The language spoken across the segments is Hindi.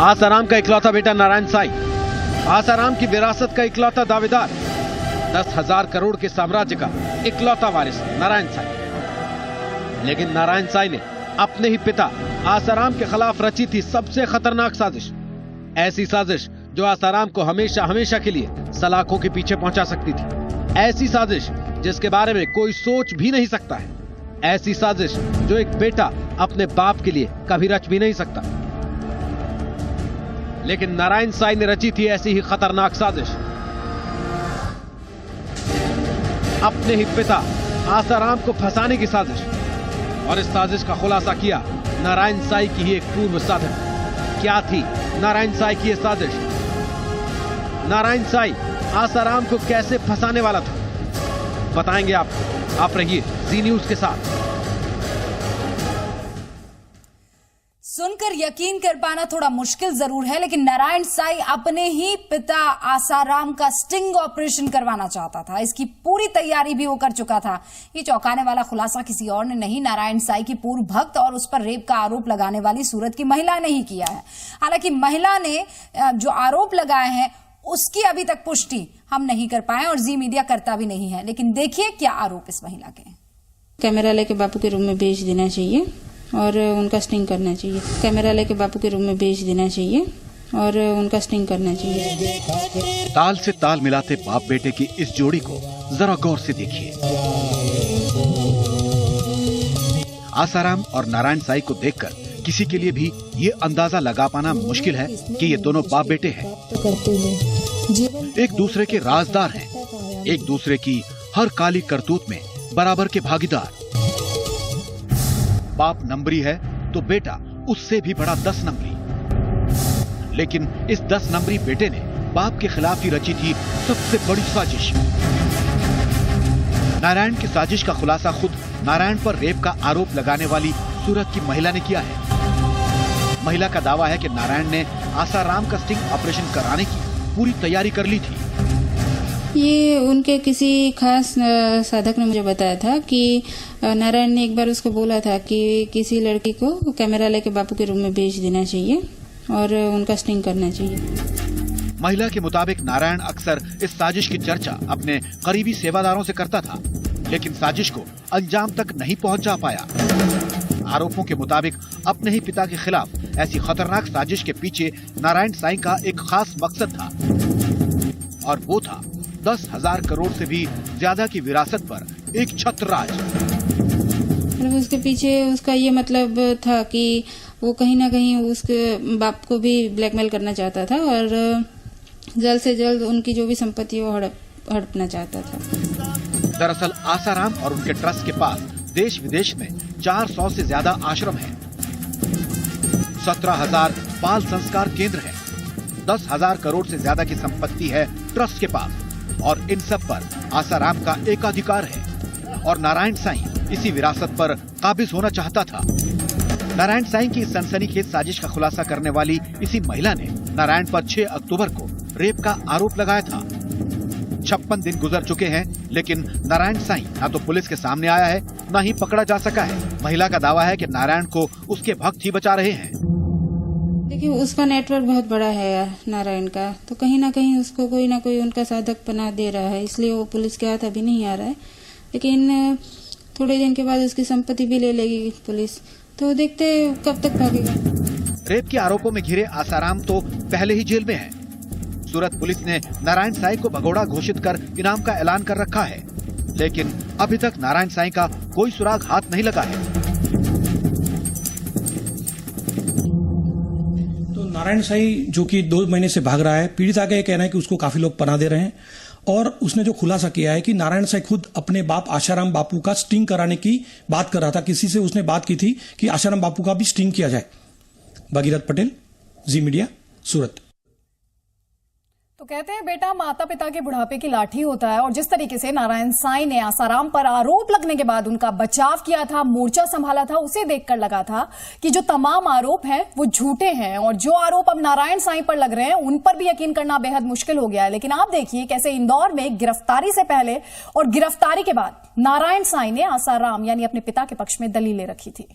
आसाराम का इकलौता बेटा नारायण साई, आसाराम की विरासत का इकलौता दावेदार, 10,000 करोड़ के साम्राज्य का इकलौता वारिस नारायण साई। लेकिन नारायण साई ने अपने ही पिता आसाराम के खिलाफ रची थी सबसे खतरनाक साजिश, ऐसी साजिश जो आसाराम को हमेशा हमेशा के लिए सलाखों के पीछे पहुंचा सकती थी, ऐसी साजिश जिसके बारे में कोई सोच भी नहीं सकता है, ऐसी साजिश जो एक बेटा अपने बाप के लिए कभी रच भी नहीं सकता। लेकिन नारायण साई ने रची थी ऐसी ही खतरनाक साजिश, अपने ही पिता आसाराम को फंसाने की साजिश। और इस साजिश का खुलासा किया नारायण साई की ही एक पूर्व साधक। क्या थी नारायण साई की यह साजिश? नारायण साई आसाराम को कैसे फंसाने वाला था, बताएंगे आपको। आप रहिए जी न्यूज के साथ। सुनकर यकीन कर पाना थोड़ा मुश्किल जरूर है, लेकिन नारायण साई अपने ही पिता आसाराम का स्टिंग ऑपरेशन करवाना चाहता था। इसकी पूरी तैयारी भी वो कर चुका था। ये चौंकाने वाला खुलासा किसी और ने नहीं, नारायण साई की पूर्व भक्त और उस पर रेप का आरोप लगाने वाली सूरत की महिला ने ही किया है। हालांकि महिला ने जो आरोप लगाए हैं उसकी अभी तक पुष्टि हम नहीं कर पाए और जी मीडिया करता भी नहीं है। लेकिन देखिए क्या आरोप इस महिला के। कैमरा लेके बापू के रूम में भेज देना चाहिए और उनका स्टिंग करना चाहिए। कैमरा लेके बापू के रूम में भेज देना चाहिए और उनका स्टिंग करना चाहिए। ताल से ताल मिलाते बाप बेटे की इस जोड़ी को जरा गौर से देखिए। आसाराम और नारायण साई को देखकर किसी के लिए भी ये अंदाजा लगा पाना मुश्किल है कि ये दोनों बाप बेटे हैं। एक दूसरे के राजदार हैं, एक दूसरे की हर काली करतूत में बराबर के भागीदार। बाप नंबरी है तो बेटा उससे भी बड़ा 10 नंबरी। लेकिन इस 10 नंबरी बेटे ने बाप के खिलाफ ही रची थी सबसे बड़ी साजिश। नारायण की साजिश का खुलासा खुद नारायण पर रेप का आरोप लगाने वाली सूरत की महिला ने किया है। महिला का दावा है कि नारायण ने आसाराम का स्टिंग ऑपरेशन कराने की पूरी तैयारी कर ली थी। ये उनके किसी खास साधक ने मुझे बताया था कि नारायण ने एक बार उसको बोला था कि किसी लड़की को कैमरा लेके बापू के रूम में भेज देना चाहिए और उनका स्टिंग करना चाहिए। महिला के मुताबिक नारायण अक्सर इस साजिश की चर्चा अपने करीबी सेवादारों से करता था, लेकिन साजिश को अंजाम तक नहीं पहुंचा पाया। आरोपों के मुताबिक अपने ही पिता के खिलाफ ऐसी खतरनाक साजिश के पीछे नारायण साई का एक खास मकसद था और वो था 10,000 करोड़ से भी ज्यादा की विरासत पर एक छत्रराज। उसके पीछे उसका ये मतलब था कि वो कहीं ना कहीं उसके बाप को भी ब्लैकमेल करना चाहता था और जल्द से जल्द उनकी जो भी संपत्ति वो हड़पना चाहता था। दरअसल आसाराम और उनके ट्रस्ट के पास देश विदेश में 400 से ज्यादा आश्रम हैं, 17,000 बाल संस्कार केंद्र हैं, 10,000 करोड़ से ज्यादा की संपत्ति है ट्रस्ट के पास और इन सब पर आसाराम का एकाधिकार है और नारायण साई इसी विरासत पर काबिज होना चाहता था। नारायण साई की सनसनीखेज साजिश का खुलासा करने वाली इसी महिला ने नारायण पर 6 अक्टूबर को रेप का आरोप लगाया था। 56 दिन गुजर चुके हैं, लेकिन नारायण साई न तो पुलिस के सामने आया है न ही पकड़ा जा सका है। महिला का दावा है कि नारायण को उसके भक्त ही बचा रहे हैं। देखिए, उसका नेटवर्क बहुत बड़ा है नारायण का, तो कहीं ना कहीं उसको कोई ना कोई उनका साधक पनाह दे रहा है, इसलिए वो पुलिस के हाथ अभी नहीं आ रहा है। लेकिन थोड़े दिन के बाद उसकी संपत्ति भी ले लेगी पुलिस, तो देखते कब तक भागेगा। रेप के आरोपों में घिरे आसाराम तो पहले ही जेल में है। सूरत पुलिस ने नारायण साई को भगोड़ा घोषित कर इनाम का ऐलान कर रखा है, लेकिन अभी तक नारायण साई का कोई सुराग हाथ नहीं लगा है। तो नारायण साई जो कि 2 महीने से भाग रहा है, पीड़िता का यह कहना है कि उसको काफी लोग पनाह दे रहे हैं और उसने जो खुलासा किया है कि नारायण साई खुद अपने बाप आशाराम बापू का स्टिंग कराने की बात कर रहा था। किसी से उसने बात की थी कि आशाराम बापू का भी स्टिंग किया जाए। भगीरथ पटेल, जी मीडिया, सूरत। तो कहते हैं बेटा माता पिता के बुढ़ापे की लाठी होता है और जिस तरीके से नारायण साई ने आसाराम पर आरोप लगने के बाद उनका बचाव किया था, मोर्चा संभाला था, उसे देखकर लगा था कि जो तमाम आरोप हैं वो झूठे हैं और जो आरोप अब नारायण साई पर लग रहे हैं उन पर भी यकीन करना बेहद मुश्किल हो गया है। लेकिन आप देखिए कैसे इंदौर में गिरफ्तारी से पहले और गिरफ्तारी के बाद नारायण साई ने आसाराम यानी अपने पिता के पक्ष में दलीलें रखी थी।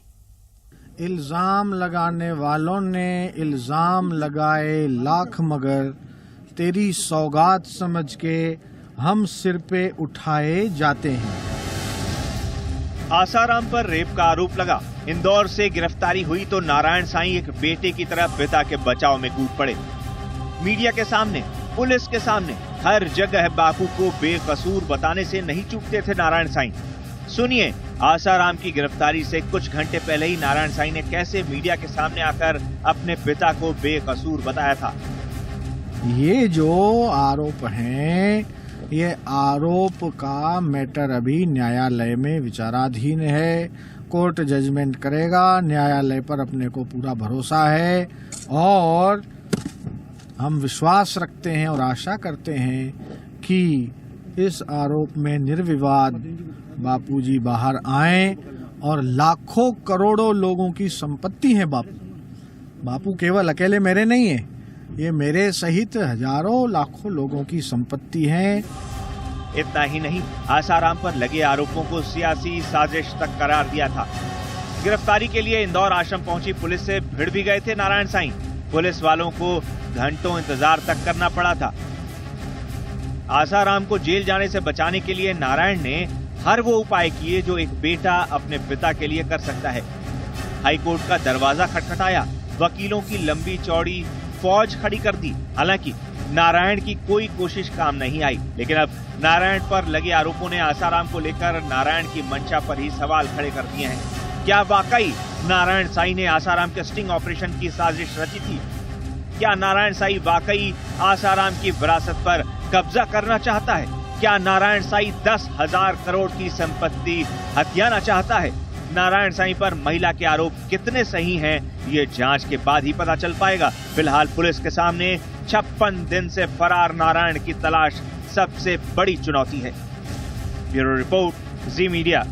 इल्जाम लगाने वालों ने इल्जाम लगाए लाख, मगर तेरी सौगात समझ के हम सिर पे उठाए जाते हैं। आसाराम पर रेप का आरोप लगा। इंदौर से गिरफ्तारी हुई तो नारायण साईं एक बेटे की तरह पिता के बचाव में कूद पड़े। मीडिया के सामने, पुलिस के सामने, हर जगह बापू को बेकसूर बताने से नहीं चूकते थे नारायण साईं। सुनिए, आसाराम की गिरफ्तारी से कुछ घंटे पहले ही नारायण साईं ने कैसे मीडिया के सामने आकर अपने पिता को बेकसूर बताया था। ये जो आरोप हैं, ये आरोप का मैटर अभी न्यायालय में विचाराधीन है। कोर्ट जजमेंट करेगा, न्यायालय पर अपने को पूरा भरोसा है और हम विश्वास रखते हैं और आशा करते हैं कि इस आरोप में निर्विवाद बापूजी बाहर आए और लाखों करोड़ों लोगों की संपत्ति है बापू केवल अकेले मेरे नहीं है, ये मेरे सहित हजारों लाखों लोगों की संपत्ति है। इतना ही नहीं, आसाराम पर लगे आरोपों को सियासी साजिश तक करार दिया था। गिरफ्तारी के लिए इंदौर आश्रम पहुंची पुलिस से भिड़ भी गए थे नारायण साईं। पुलिस वालों को घंटों इंतजार तक करना पड़ा था। आसाराम को जेल जाने से बचाने के लिए नारायण ने हर वो उपाय किए जो एक बेटा अपने पिता के लिए कर सकता है। हाईकोर्ट का दरवाजा खटखटाया, वकीलों की लंबी चौड़ी फौज खड़ी कर दी। हालांकि नारायण की कोई कोशिश काम नहीं आई, लेकिन अब नारायण पर लगे आरोपों ने आसाराम को लेकर नारायण की मंशा पर ही सवाल खड़े कर दिए हैं। क्या वाकई नारायण साईं ने आसाराम के स्टिंग ऑपरेशन की साजिश रची थी? क्या नारायण साईं वाकई आसाराम की विरासत पर कब्जा करना चाहता है? क्या नारायण साईं 10,000 करोड़ की संपत्ति हथियाना चाहता है? नारायण साईं पर महिला के आरोप कितने सही हैं, ये जांच के बाद ही पता चल पाएगा। फिलहाल पुलिस के सामने 56 दिन से फरार नारायण की तलाश सबसे बड़ी चुनौती है। ब्यूरो रिपोर्ट, जी मीडिया।